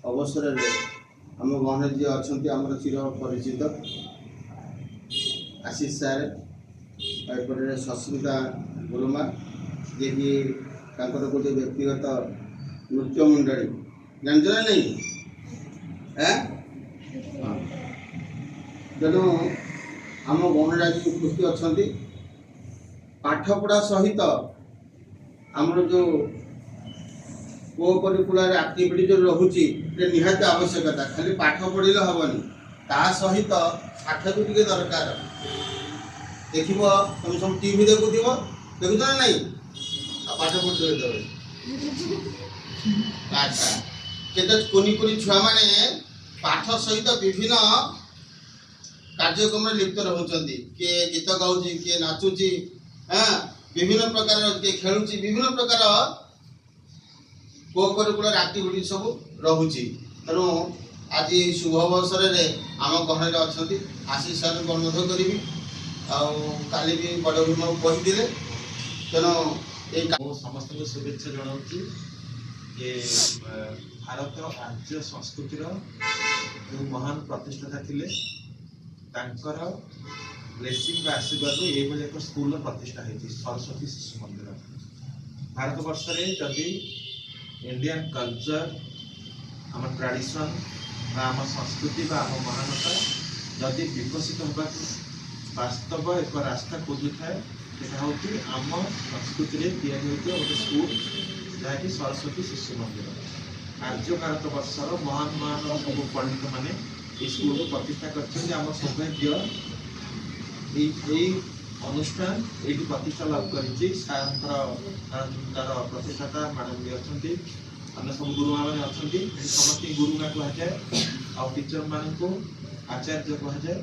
अवसर में आम गहने जी अच्छा आम चिर परिचित आशीष सार एपटे सस्मिता गुरुमा जी कि गोटे व्यक्तिगत नृत्य मंडली जानच ना नहीं तेणु आम गहने जी उपस्थित अच्छा पाठपढ़ा सहित आमर जो कोकरिकुलर एक्टिविटी जो रहुची निहाती आवश्यकता खाली पाठ पढ़ले हेनी ता सहित पाठ भी टे दरकार देख तुम सब टीवी देखुथ देखुच ना नहीं पाठ पढ़ते अच्छा केते कोनी कोनी छुआ माने पाठ सहित विभिन्न कार्यक्रम लिप्त रहउचंदी के गीत गाउची के नाचुची विभिन्न प्रकार के खेलुची विभिन्न प्रकार कोकरिकुलर एक्टिविटी सब रहुची तेणु आज शुभ अवसर में आम गहने अच्छा आशीष सर अनुरोध करी काली भी बड़ भीम कही तेणु समस्त को शुभेच्छा जनाऊँ ये भारत आर्य संस्कृतिर जो महान प्रतिष्ठाता थिले तांकर ब्लेसिंग आशीर्वाद ये एक स्कूल प्रतिष्ठा होती सरस्वती शिशु मंदिर भारत वर्ष में जदि इंडियन कल्चर आम ट्रेडिशन आम संस्कृति आम महानता जदि विकसित होगा वास्तव एक रास्ता खोजु थाए हूँ आम संस्कृति गोटे स्कूल जहाँकि सरस्वती शिशु मंदिर आर्य भारत वर्षर महान महान सब पंडित मैंने स्कूल को प्रतिष्ठा कर सौभाग्य अनुष्ठान ये प्रतिष्ठा लाभ कर प्रतिष्ठाता मैडम भी अच्छा अन्य सब गुरुमा मैंने अच्छा समस्त गुरुमा कहुए आ टीचर मान को आचार्य कहुए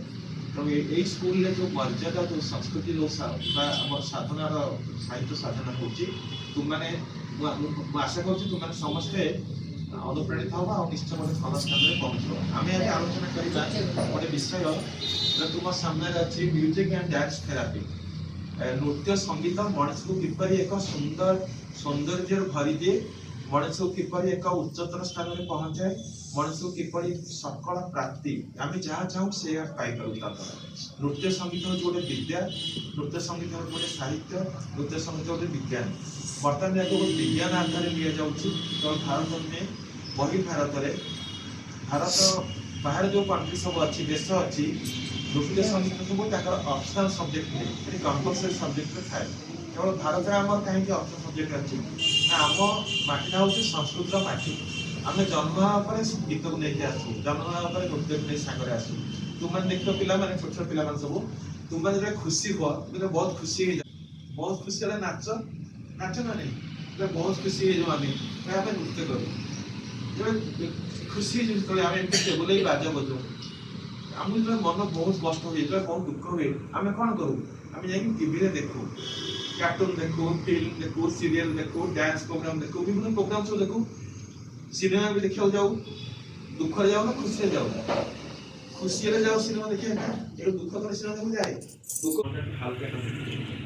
तेणु यही स्कूल जो मर्यादा जो संस्कृति जो आम साधनार साहित्य साधना हो तुमने आशा कर तुमने समस्ते अनुप्राणित हवा और निश्चय गोटे भल स्थान में पहुँच आम आज आलोचना करवा गोटे विषय तुम सामने अच्छी म्यूजिक एंड डांस थेरापी नृत्य संगीत मनुष्य को किपरि एक सुंदर सौंदर्य भरी दिए मनुष्य को किपरि एक उच्चतर स्थान में पहुंचाए मनुष्य को किपरि सकल प्राप्ति आम जहाँ चाहूँ से पाई नृत्य संगीत हूँ गोटे विद्या नृत्य संगीत हूँ गोटे साहित्य नृत्य संगीत गोटे विज्ञान बर्तमान जब गोटे विज्ञान आधार लिया जाऊँगी तो भारत में बहि भारत में भारत बाहर जो कंट्री सब अच्छी देश अच्छी नृत्य संगीत सब ऑप्शनल सब्जेक्ट नहीं कंपलसरी सब्जेक्ट थाए केवल भारत में आम कहीं ऑप्शनल सब्जेक्ट अच्छी आम माटी हूँ संस्कृत माटी आम जन्म पर गीत को लेकिन आसू जन्म पर नृत्य को नहीं सांगे आसू तुमने देख पिला छोट छोट पिला सब तुमने जो खुशी हुआ बहुत खुशी बहुत खुशी है नाच नाच ना नहीं बहुत खुशी हो आम नृत्य करूँ खुशी जो आम टेबल बाज बजाऊ आम जो मन बहुत कष्ट हुए बहुत दुख हुए आम कौन करूँ आम जा टीवी देखू कार्टून देखू फिल्म देखू सीरियल देखू डांस प्रोग्राम देखू विभिन्न प्रोग्राम सब देखू सिनेमा भी देखा जाऊ दुख जाऊ ना खुशी जाऊ खुशी जाऊ सिनेमा देखिए दुख कर सिनेमा देखो जाए दुख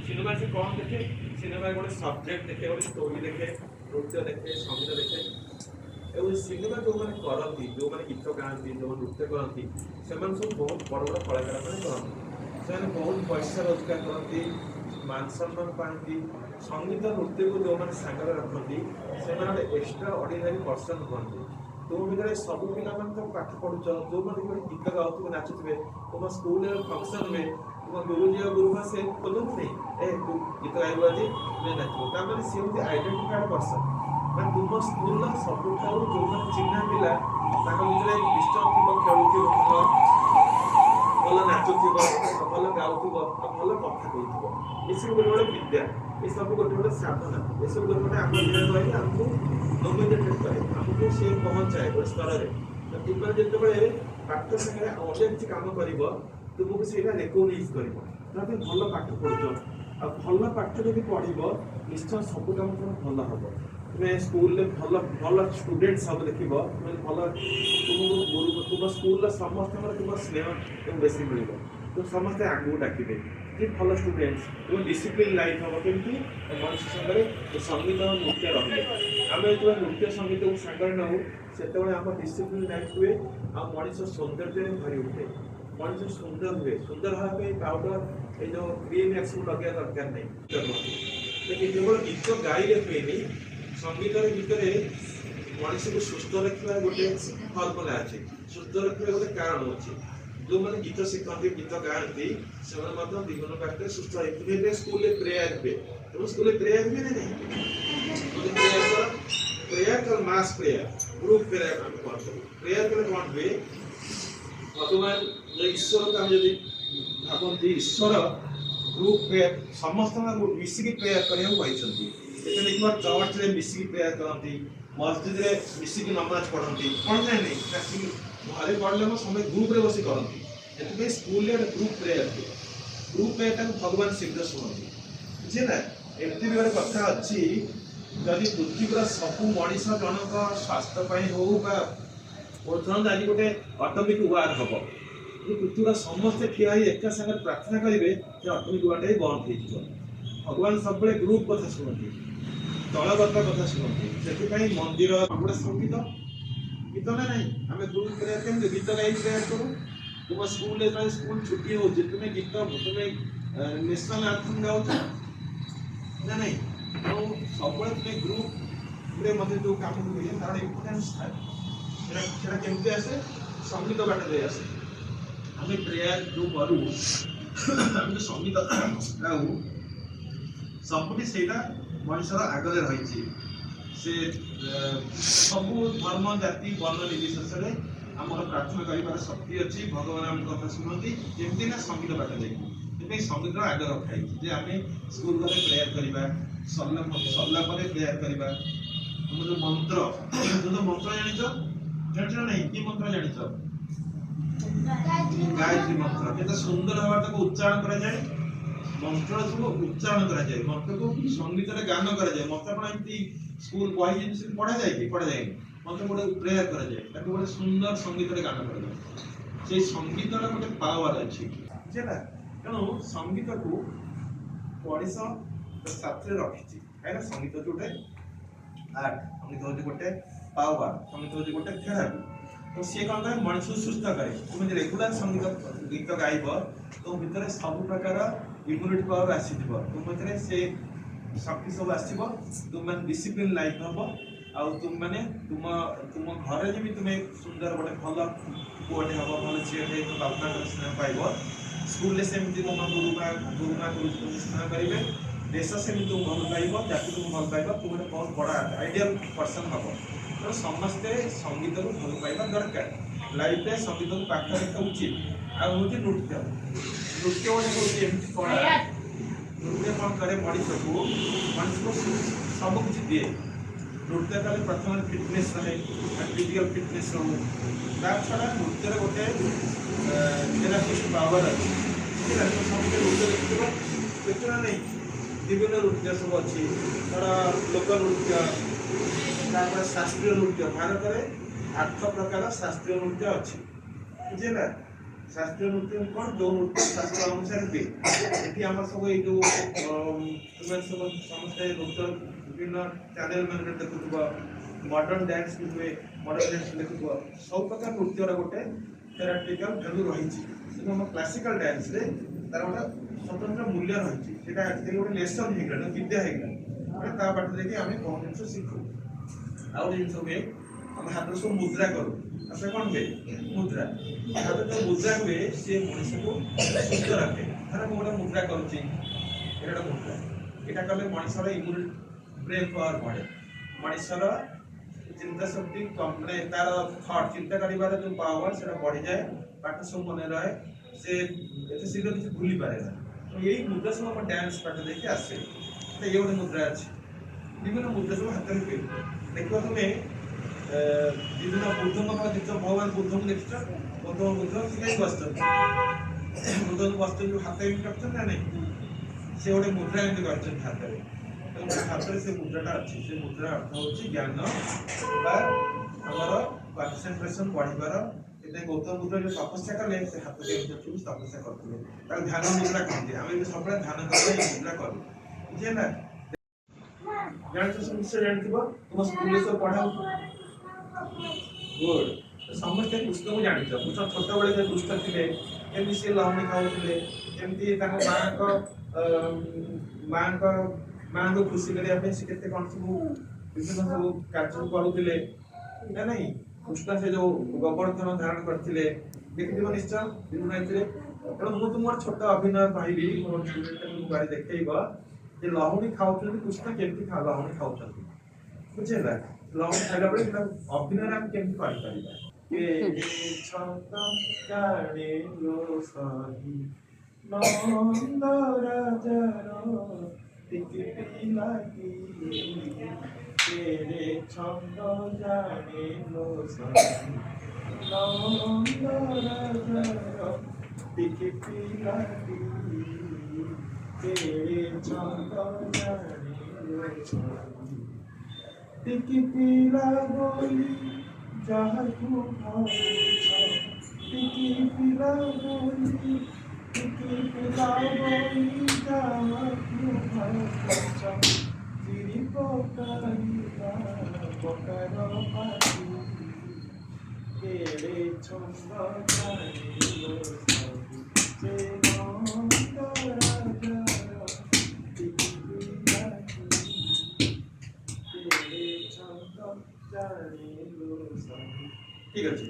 सिनेमा से कौन देखे सिनेमा गोटे सब्जेक्ट देखे गोटे स्टोरी देखे नृत्य देखे संगीत देखे सिनेमा जो मैंने करती जो मैंने गीत गाँति जो नृत्य करती से सब बहुत बड़ बड़ कलाकार मैंने करती से बहुत पैसा रोजगार करती मान सम्मान पाती संगीत नृत्य को जो मैंने सागर रखती से एक्सट्रा ऑर्डिनरी पर्सन कहते तुम भर सब पिला तो पाठ पढ़ुच जो मैंने गीत गाँव नाचुवे तुम स्कूल फंक्शन में तुम गुरुजी और गुरुमा से बोलते नहीं ए तू गीत गाइब आज नाचो सी हूँ आइडेंटिफाइड पर्सन मैं तुम स्कूल सब जो मैंने चिन्ह पिला भर डिस्टर्ब थी खेलुव भल नाचुव भल गाँव भल कथा कहूँ ये सब गोटे गोटे विद्या ये सब गोटे गोटे साधना ये सब गोटे गोटे आम रही आमको नोमिनेटेड करे आमको सी पहुँचाए गोटे स्तर में तुम जो पाठ सागर अनेक किसी कम कर तुमको से रेकग्नाइज कर भल पाठ पढ़ुच आ भल पाठ जब पढ़ निश्चय सब कम भल हम तुम्हें स्कूल भल भल स्टूडेंट सब देख भल तुम स्कूल समस्त तुम स्नेह बेस मिल तो समस्ते आगे डाके যে ଭଲ ଷ୍ଟୁଡେଣ୍ଟସ୍ ଏବଂ ଡିସିପ୍ଲିନ୍ ଲାଇଫ୍ ହେବ କେମିତି ମଣିଷ ସାଙ୍ଗରେ ସଙ୍ଗୀତ ନୃତ୍ୟ ରହିଲେ ଆମେ ଯେତେବେଳେ ନୃତ୍ୟ ସଙ୍ଗୀତକୁ ସାଙ୍ଗରେ ନେଉ ସେତେବେଳେ ଆମ ଡିସିପ୍ଲିନ୍ ଲାଇଫ୍ ହୁଏ ଆଉ ମଣିଷ ସୌନ୍ଦର୍ଯ୍ୟରେ ଭରି ଉଠେ ମଣିଷ ସୁନ୍ଦର ହୁଏ ସୁନ୍ଦର ହେବା ପାଇଁ ପାଉଡର ଏଇ ଯେଉଁ କ୍ରିମ୍ ଏସବୁ ଲଗେଇବା ଦରକାର ନାହିଁ କେବଳ ଗୀତ ଗାଇଲେ ହୁଏନି ସଙ୍ଗୀତର ଭିତରେ ମଣିଷକୁ ସୁସ୍ଥ ରଖିବା ଗୋଟେ ଫର୍ମୁଲା ଅଛି ସୁସ୍ଥ ରଖିବା ଗୋଟେ କାରଣ ଅଛି ଯେଉଁମାନେ ଗୀତ ଶିଖନ୍ତି ଗୀତ ଗାଆନ୍ତି ସେମାନେ ମଧ୍ୟ ବିଭିନ୍ନ ପାଖରେ ସୁସ୍ଥ ହେଇଥିବେ ସ୍କୁଲରେ ପ୍ରେୟାର ହୁଏ ଏବଂ ସ୍କୁଲରେ ପ୍ରେୟାର ହୁଏ ନା ନାହିଁ ପ୍ରେୟାର କର ମାସ୍ ପ୍ରେୟାର ଗ୍ରୁପ୍ ପ୍ରେୟାର ଆମେ କ'ଣ କରୁ ପ୍ରେୟାର କଲେ କ'ଣ ହୁଏ ଭଗବାନ ଈଶ୍ୱରକୁ ଆମେ ଯଦି ଭାବନ୍ତି ଈଶ୍ୱର ଗ୍ରୁପ୍ ପ୍ରେୟାର ସମସ୍ତଙ୍କ ମିଶିକି ପ୍ରେୟାର କରିବାକୁ କହିଛନ୍ତି ଏତେ ଦେଖିବା ଚର୍ଚ୍ଚରେ ମିଶିକି ପ୍ରେୟାର କରନ୍ତି ମସଜିଦରେ ମିଶିକି ନମାଜ ପଢ଼ନ୍ତି କ'ଣ ଜାଣିନି ଘରେ ପଢ଼ିଲେ ମୋ ସମୟ ଗ୍ରୁପରେ ବସି କରନ୍ତି ସେଥିପାଇଁ ସ୍କୁଲରେ ଗୋଟେ ଗ୍ରୁପ୍ ପ୍ରେୟାର ହୁଏ ଗ୍ରୁପ୍ ପ୍ରେୟାରଟାକୁ ଭଗବାନ ଶୀଘ୍ର ଶୁଣନ୍ତି ବୁଝିଲା ଏମିତି ବି ଗୋଟେ କଥା ଅଛି ଯଦି ପୃଥିବୀର ସବୁ ମଣିଷ ଜଣଙ୍କ ସ୍ୱାସ୍ଥ୍ୟ ପାଇଁ ହଉ ବା ବର୍ତ୍ତମାନ ଆଜି ଗୋଟେ ଅଟୋମିକ୍ ୱାର୍ ହବ ଯଦି ପୃଥିବୀର ସମସ୍ତେ ଠିଆ ହେଇ ଏକା ସାଙ୍ଗରେ ପ୍ରାର୍ଥନା କରିବେ ସେ ଅଟୋମିକ୍ ୱାର୍ଟା ହିଁ ବନ୍ଦ ହେଇଯିବ ଭଗବାନ ସବୁବେଳେ ଗ୍ରୁପ୍ କଥା ଶୁଣନ୍ତି ଦଳଗତ କଥା ଶୁଣନ୍ତି ସେଥିପାଇଁ ମନ୍ଦିର ଗୋଟେ ସଙ୍ଗୀତ ଗୀତ ନା ନାହିଁ ଆମେ ଗ୍ରୁପ୍ ପ୍ରେୟାର କେମିତି ଗୀତ ଗାଇ ପ୍ରେୟାର କରୁ ତୁମ ସ୍କୁଲରେ ଯେତେବେଳେ ସ୍କୁଲ ଛୁଟି ହେଉଛି ତୁମେ ଗୀତ ତୁମେ ନ୍ୟାସନାଲ୍ ଆନ୍ଥମ୍ ଗାଉଛ ନା ନାହିଁ ଆଉ ସବୁବେଳେ ତୁମେ ଗ୍ରୁପ୍ରେ ମଧ୍ୟ ଯେଉଁ କାମ ହୁଏ ତାର ଇମ୍ପୋର୍ଟାନ୍ସ ଥାଏ ସେଟା କେମିତି ଆସେ ସଙ୍ଗୀତ ବାଟ ଦେଇ ଆସେ ଆମେ ପ୍ରେୟାର ଯେଉଁ କରୁ ଆମେ ସଙ୍ଗୀତ ଗାଉ ସବୁଠି ସେଇଟା ମଣିଷର ଆଗରେ ରହିଛି ସେ ସବୁ ଧର୍ମ ଜାତି ବର୍ଣ୍ଣ ନିର୍ବିଶେଷରେ ଆମର ପ୍ରାର୍ଥନା କରିବାର ଶକ୍ତି ଅଛି ଭଗବାନ ଆମ କଥା ଶୁଣନ୍ତି ଯେମିତି ନା ସଙ୍ଗୀତ ବାଟ ଦେଇକି ସେଥିପାଇଁ ସଙ୍ଗୀତ ଆଗ ରଖାଯାଇଛି ଯେ ଆମେ ସ୍କୁଲ ଗଲେ ପ୍ରେୟାର କରିବା ସରିଲା ପରେ ପ୍ରେୟାର କରିବା ଆମର ଯେଉଁ ମନ୍ତ୍ର ମନ୍ତ୍ର ଜାଣିଛ ନା ନାହିଁ କି ମନ୍ତ୍ର ଜାଣିଛ ଗାୟତ୍ରୀ ମନ୍ତ୍ର କେତେ ସୁନ୍ଦର ଭାବରେ ତାକୁ ଉଚ୍ଚାରଣ କରାଯାଏ ମନ୍ତ୍ର ସବୁ ଉଚ୍ଚାରଣ କରାଯାଏ ମନ୍ତ୍ରକୁ ସଙ୍ଗୀତରେ ଗାନ କରାଯାଏ ମନ୍ତ୍ର ଆପଣ ଏମିତି ସ୍କୁଲ ବହି ଜିନିଷ ପଢ଼ାଯାଏ କି ପଢ଼ାଯାଏନି ମନ୍ତ୍ର ଗୋଟେ ପ୍ରେୟାର କରାଯାଏ ତାକୁ ଗୋଟେ ସୁନ୍ଦର ସଙ୍ଗୀତରେ ଗାନ କରାଯାଏ ସେଇ ସଙ୍ଗୀତର ଗୋଟେ ପାୱାର ଅଛି ବୁଝିଲା ତେଣୁ ସଙ୍ଗୀତକୁ ମଣିଷ ସାଥିରେ ରଖିଛି କାହିଁକିନା ସଙ୍ଗୀତ ଗୋଟେ ଆର୍ଟ ସଙ୍ଗୀତ ହେଉଛି ଗୋଟେ ପାୱାର ସଙ୍ଗୀତ ହେଉଛି ଗୋଟେ ଥେରାପି ତ ସିଏ କ'ଣ କରେ ମଣିଷକୁ ସୁସ୍ଥ କରେ ତୁମେ ଯଦି ରେଗୁଲାର ସଙ୍ଗୀତ ଗୀତ ଗାଇବ ତୁମ ଭିତରେ ସବୁ ପ୍ରକାର ଇମ୍ୟୁନିଟି ପାୱାର ଆସିଯିବ ତୁମ ଭିତରେ ସେ ଶକ୍ତି ସବୁ ଆସିବ ତୁମମାନେ ଡିସିପ୍ଲିନ୍ ଲାଇଫ୍ ହେବ ଆଉ ତୁମମାନେ ତୁମ ଘରେ ଯେମିତି ତୁମେ ସୁନ୍ଦର ଗୋଟେ ଭଲ ପୁଅଟେ ହେବ ଭଲ ଝିଅଟେ ବାପାଙ୍କର ସ୍ନେହ ପାଇବ ସ୍କୁଲରେ ସେମିତି ତୁମ ଗୁରୁମା ଗୁରୁଜୀ ସ୍ନେହ କରିବେ ଦେଶ ସେମିତି ତୁମକୁ ଭଲ ପାଇବ ଜାତି ତୁମକୁ ଭଲ ପାଇବ ତୁମ ଗୋଟେ ବହୁତ ବଡ଼ ଆଇଡ଼ିଆଲ ପର୍ସନ୍ ହେବ ତେଣୁ ସମସ୍ତେ ସଙ୍ଗୀତକୁ ଭଲ ପାଇବା ଦରକାର ଲାଇଫରେ ସଙ୍ଗୀତକୁ ପାଖ ରଖିବା ଉଚିତ ଆଉ ହେଉଛି ନୃତ୍ୟ ଗୋଟେ ହେଉଛି ଏମିତି କଳା ନୃତ୍ୟ କ'ଣ କରେ ମଣିଷକୁ ସବୁ କିଛି ଦିଏ ନୃତ୍ୟ କଲେ ପ୍ରଥମେ ଫିଟନେସ୍ ରହେ ଫିଜିକାଲ ଫିଟନେସ୍ ରହୁ ତା ଛଡ଼ା ନୃତ୍ୟରେ ଗୋଟେ ଥେରାପିଷ୍ଟ ପାୱାର ଅଛି ବୁଝିଲା ସମସ୍ତେ ନୃତ୍ୟ ଦେଖିଥିବ ଦେଖିବ ନାହିଁ ବିଭିନ୍ନ ନୃତ୍ୟ ସବୁ ଅଛି ଧର ଲୋକ ନୃତ୍ୟ ତାପରେ ଶାସ୍ତ୍ରୀୟ ନୃତ୍ୟ ଭାରତରେ 8 ପ୍ରକାର ଶାସ୍ତ୍ରୀୟ ନୃତ୍ୟ ଅଛି ବୁଝିଲା ଶାସ୍ତ୍ରୀୟ ନୃତ୍ୟ କ'ଣ ଯେଉଁ ନୃତ୍ୟ ଶାସ୍ତ୍ର ଅନୁସାରେ ହୁଏ ଏଠି ଆମର ସବୁ ଏଇ ଯେଉଁ ତୁମେ ସବୁ ସମସ୍ତେ ନୃତ୍ୟ ବିଭିନ୍ନ ଚ୍ୟାନେଲ ମାନଙ୍କରେ ଦେଖୁଥିବ ମଡର୍ଣ୍ଣ ଡ୍ୟାନ୍ସ ବି ହୁଏ ମଡର୍ଣ୍ଣ ଡ୍ୟାନ୍ସ ଦେଖୁଥିବ ସବୁ ପ୍ରକାର ନୃତ୍ୟର ଗୋଟେ ଥେରାପିକାଲ ଭ୍ୟାଲୁ ରହିଛି କିନ୍ତୁ ଆମ କ୍ଲାସିକାଲ ଡ୍ୟାନ୍ସରେ ତାର ଗୋଟେ ସ୍ୱତନ୍ତ୍ର ମୂଲ୍ୟ ରହିଛି ସେଇଟା ଆଜିକାଲି ଗୋଟେ ଲେସନ୍ ହେଇଗଲାଣି ବିଦ୍ୟା ହେଇଗଲାଣି ତା ବାଟ ଦେଇକି ଆମେ କ'ଣ ଜିନିଷ ଶିଖୁ ଆଉ ଗୋଟେ ଜିନିଷ ହୁଏ ଆମେ ହାତରେ ସବୁ ମୁଦ୍ରା କରୁ ଆଉ ସେ କ'ଣ ହୁଏ ମୁଦ୍ରା ହାତରେ ଯେଉଁ ମୁଦ୍ରା ହୁଏ ସିଏ ମଣିଷକୁ ସୁସ୍ଥ ରଖେ ଧର ମୁଁ ଗୋଟେ ମୁଦ୍ରା କରୁଛି ଏଇଟା ଗୋଟେ ମୁଦ୍ରା ଏଇଟା କଲେ ମଣିଷର ଇମ୍ୟୁନିଟି ବ୍ରେନ୍ ପାୱାର ବଢ଼େ ମଣିଷର ଚିନ୍ତା ଶକ୍ତି ମାନେ ତାର ଥଟ୍ ଚିନ୍ତା କରିବାର ଯେଉଁ ପାୱାର ସେଟା ବଢ଼ିଯାଏ ପାଠ ସବୁ ମନେ ରହେ ସେ ଏତେ ଶୀଘ୍ର କିଛି ଭୁଲି ପାରେ ନା ତ ଏଇ ମୁଦ୍ରା ସବୁ ଆମ ଡ୍ୟାନ୍ସ ପାଠ ଦେଇକି ଆସେ ଇଏ ଗୋଟେ ମୁଦ୍ରା ଅଛି ବିଭିନ୍ନ ମୁଦ୍ରା ସବୁ ହାତରେ ହୁଏ ଦେଖିବ ତୁମେ ବିଭିନ୍ନ ବୁଦ୍ଧଙ୍କ ପାଖରେ ଦେଖିଛ ଭଗବାନ ବୁଦ୍ଧଙ୍କୁ ଦେଖିଛ ବୁଦ୍ଧ ସେ କାହିଁକି ବସିଛନ୍ତି ବୁଦ୍ଧଙ୍କୁ ବସିଛନ୍ତି ଯେଉଁ ହାତ ଏମିତି କରିଛନ୍ତି ନା ନାହିଁ ସେ ଗୋଟେ ମୁଦ୍ରା ଏମିତି କରିଛନ୍ତି ହାତରେ ହାତରେ ସେ ମୁଦ୍ରାଟା ଅଛି ସେ ମୁଦ୍ରା ଅର୍ଥ ହେଉଛି ଜ୍ଞାନ ବା ଆମର କନସେନ୍ଟ୍ରେସନ୍ ବଢ଼ିବାର ସେଥିପାଇଁ ଗୌତମ ବୁଦ୍ଧ ଯୋଉ ତପସ୍ୟା କଲେ ସେ ହାତ କେମିତି ରଖିକି ତପସ୍ୟା କରୁଥିଲେ ତାକୁ ଧ୍ୟାନ ମୁଦ୍ରା କହନ୍ତି। ଆମେ ବି ସବୁବେଳେ ଧ୍ୟାନ କରିବା ଏଇ ମୁଦ୍ରା କରୁ ବୁଝିହେଲା। ଜାଣିଛ ସେ ବିଷୟ ଜାଣିଥିବ ତୁମ ସ୍କୁଲରେ ସବୁ ପଢା ଗୁଡ୍। ସମସ୍ତେ କୃଷ୍ଣକୁ ଜାଣିଛ କୃଷ୍ଣ ଛୋଟବେଳେ ଯେ ଦୁଷ୍ଟ ଥିଲେ କେମିତି ସେ ଲହୁଣୀ ଖାଉଥିଲେ କେମିତି ତାଙ୍କ ମାଙ୍କ ଖୁସି କରିବା ପାଇଁ ସେ କେତେ କଣ ସବୁ ବିଭିନ୍ନ ସବୁ କାର୍ଯ୍ୟ କରୁଥିଲେ ନା ନାହିଁ। କୃଷ୍ଣ ସେ ଯୋଉ ଗୋବର୍ଦ୍ଧନ ଧାରଣ କରିଥିଲେ ଦେଖିଥିବ ନିଶ୍ଚୟ ଦିନ ରାତିରେ। ତେଣୁ ମୁଁ ତୁମର ଛୋଟ ଅଭିନୟ କହିବି ମୋର ବାରି ଦେଖେଇବ ଯେ ଲହୁଣୀ ଖାଉଛନ୍ତି କୃଷ୍ଣ କେମିତି ଲହୁଣୀ ଖାଉଛନ୍ତି ବୁଝିହେଲା। ଲହୁଣୀ ଖାଇଲା ବେଳେ ସେଟା ଅଭିନୟ ଆମେ କେମିତି କରିପାରିବା। ଛନ୍ଦ ଜାଣେ ଲୋ ସହି ନନ୍ଦ ରାଜାର ଟିକେ ପିଲାଟି तेरे छंद जाने लो सही नंद राजा टिके पिलाटी तेरे छंद जाने लो सही टिके पिला बोली जहाँ तू भावुछ टिके पिला बोली टिके पिला बोली जहाँ तू भावुछ चिरी पकाइला पकार पाती तेरे छंद जानिलो सही से नंद राजार टिकिलाटी तेरे छंद जानिलो सही। ঠিক আছে।